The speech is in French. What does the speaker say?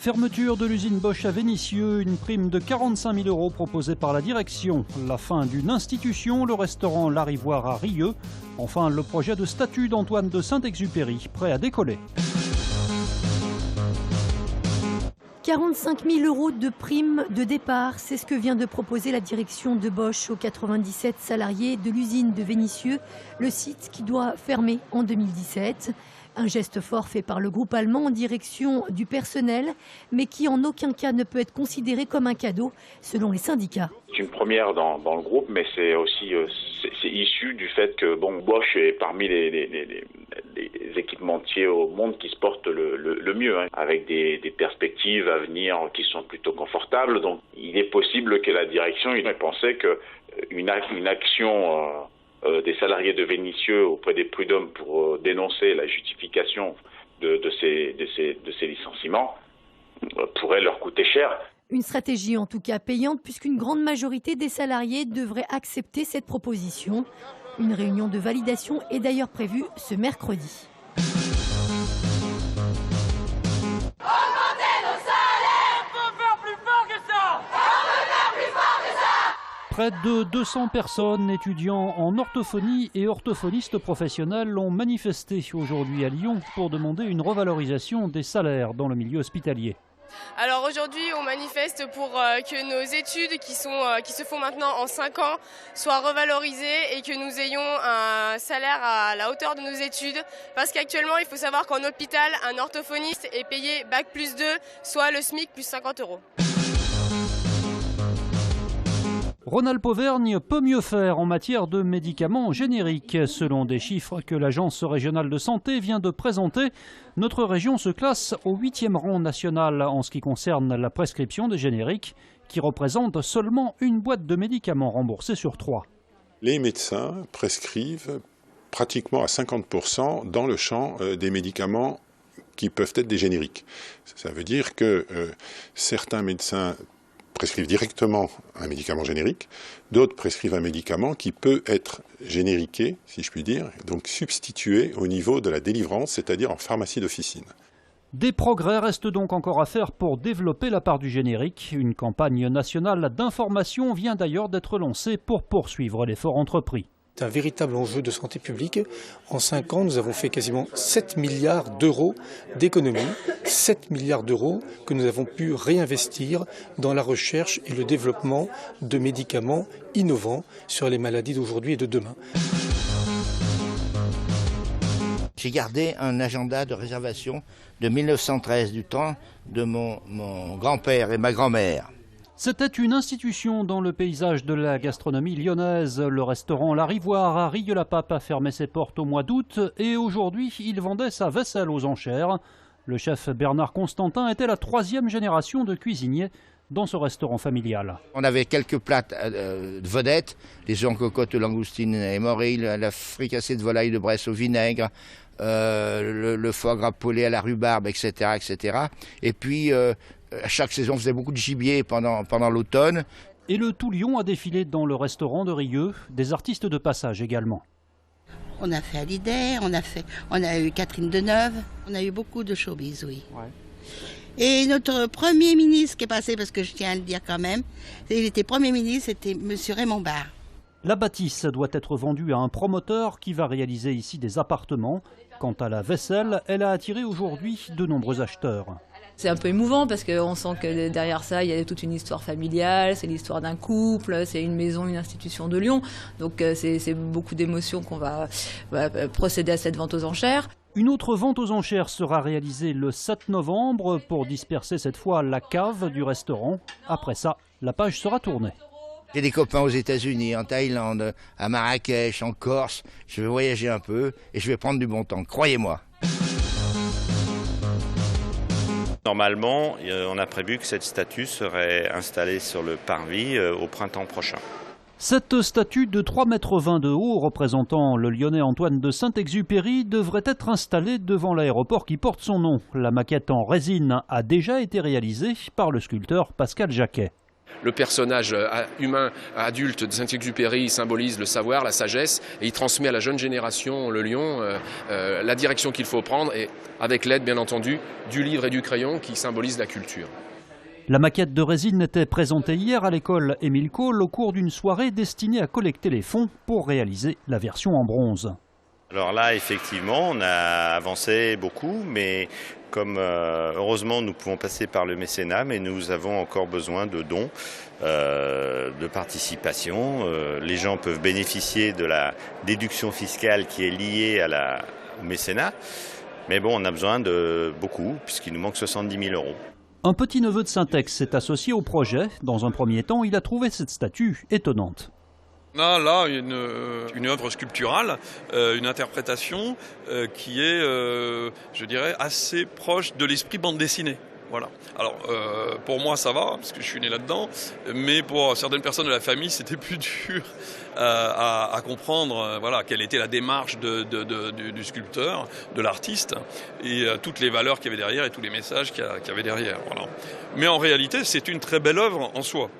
Fermeture de l'usine Bosch à Vénissieux, une prime de 45 000 € proposée par la direction. La fin d'une institution, le restaurant L'Arivoire à Rieux. Enfin, le projet de statue d'Antoine de Saint-Exupéry, prêt à décoller. 45 000 € de prime de départ, c'est ce que vient de proposer la direction de Bosch aux 97 salariés de l'usine de Vénissieux, le site qui doit fermer en 2017. Un geste fort fait par le groupe allemand en direction du personnel, mais qui en aucun cas ne peut être considéré comme un cadeau, selon les syndicats. C'est une première dans le groupe, mais c'est aussi c'est issu du fait que Bosch est parmi les équipementiers au monde qui se portent le mieux, avec des perspectives à venir qui sont plutôt confortables. Donc il est possible que la direction ait pensé qu'une action des salariés de Vénissieux auprès des prud'hommes pour dénoncer la justification de ces licenciements pourrait leur coûter cher. Une stratégie en tout cas payante puisqu'une grande majorité des salariés devraient accepter cette proposition. Une réunion de validation est d'ailleurs prévue ce mercredi. Près de 200 personnes, étudiants en orthophonie et orthophonistes professionnels, ont manifesté aujourd'hui à Lyon pour demander une revalorisation des salaires dans le milieu hospitalier. Alors aujourd'hui, on manifeste pour que nos études qui se font maintenant en 5 ans soient revalorisées et que nous ayons un salaire à la hauteur de nos études. Parce qu'actuellement, il faut savoir qu'en hôpital, un orthophoniste est payé Bac+2, soit le SMIC plus 50 €. Rhône-Alpes-Auvergne peut mieux faire en matière de médicaments génériques. Selon des chiffres que l'Agence régionale de santé vient de présenter, notre région se classe au 8e rang national en ce qui concerne la prescription des génériques, qui représente seulement une boîte de médicaments remboursée sur 3. Les médecins prescrivent pratiquement à 50% dans le champ des médicaments qui peuvent être des génériques. Ça veut dire que certains médecins prescrivent directement un médicament générique, d'autres prescrivent un médicament qui peut être génériqué, si je puis dire, donc substitué au niveau de la délivrance, c'est-à-dire en pharmacie d'officine. Des progrès restent donc encore à faire pour développer la part du générique. Une campagne nationale d'information vient d'ailleurs d'être lancée pour poursuivre l'effort entrepris. C'est un véritable enjeu de santé publique. En 5 ans, nous avons fait quasiment 7 milliards d'euros d'économies, 7 milliards d'euros que nous avons pu réinvestir dans la recherche et le développement de médicaments innovants sur les maladies d'aujourd'hui et de demain. J'ai gardé un agenda de réservation de 1913, du temps de mon grand-père et ma grand-mère. C'était une institution dans le paysage de la gastronomie lyonnaise. Le restaurant L'Arivoire à Rieux-la-Pape a fermé ses portes au mois d'août et aujourd'hui, il vendait sa vaisselle aux enchères. Le chef Bernard Constantin était la 3e génération de cuisiniers dans ce restaurant familial. On avait quelques plats de vedettes, les œufs en cocotte, langoustine et morille, la fricassée de volaille de Bresse au vinaigre, le foie gras poêlé à la rhubarbe, etc., etc. Et puis, chaque saison, on faisait beaucoup de gibier pendant l'automne. Et le tout Lyon a défilé dans le restaurant de Rieux, des artistes de passage également. On a fait Hallyday, on a eu Catherine Deneuve, on a eu beaucoup de showbiz, oui. Ouais. Et notre Premier ministre qui est passé, parce que je tiens à le dire quand même, il était Premier ministre, c'était M. Raymond Barre. La bâtisse doit être vendue à un promoteur qui va réaliser ici des appartements. Quant à la vaisselle, elle a attiré aujourd'hui de nombreux acheteurs. C'est un peu émouvant parce qu'on sent que derrière ça, il y a toute une histoire familiale, c'est l'histoire d'un couple, c'est une maison, une institution de Lyon. Donc c'est beaucoup d'émotions qu'on va procéder à cette vente aux enchères. Une autre vente aux enchères sera réalisée le 7 novembre pour disperser cette fois la cave du restaurant. Après ça, la page sera tournée. J'ai des copains aux États-Unis, en Thaïlande, à Marrakech, en Corse. Je vais voyager un peu et je vais prendre du bon temps, croyez-moi. Normalement, on a prévu que cette statue serait installée sur le parvis au printemps prochain. Cette statue de 3,20 m de haut représentant le Lyonnais Antoine de Saint-Exupéry devrait être installée devant l'aéroport qui porte son nom. La maquette en résine a déjà été réalisée par le sculpteur Pascal Jacquet. Le personnage humain adulte de Saint-Exupéry symbolise le savoir, la sagesse, et il transmet à la jeune génération, le lion, la direction qu'il faut prendre, et avec l'aide bien entendu du livre et du crayon qui symbolisent la culture. La maquette de résine était présentée hier à l'école Émile Cole au cours d'une soirée destinée à collecter les fonds pour réaliser la version en bronze. Alors là, effectivement, on a avancé beaucoup, mais comme heureusement nous pouvons passer par le mécénat, mais nous avons encore besoin de dons, de participation. Les gens peuvent bénéficier de la déduction fiscale qui est liée au mécénat, mais bon, on a besoin de beaucoup, puisqu'il nous manque 70 000 €. Un petit-neveu de Saint-Ex s'est associé au projet. Dans un premier temps, il a trouvé cette statue étonnante. On a là une œuvre sculpturale, une interprétation qui est, je dirais, assez proche de l'esprit bande dessinée. Voilà. Alors, pour moi, ça va, parce que je suis né là-dedans, mais pour certaines personnes de la famille, c'était plus dur à comprendre voilà, quelle était la démarche du sculpteur, de l'artiste, et toutes les valeurs qu'il y avait derrière et tous les messages qu'il y avait derrière. Voilà. Mais en réalité, c'est une très belle œuvre en soi.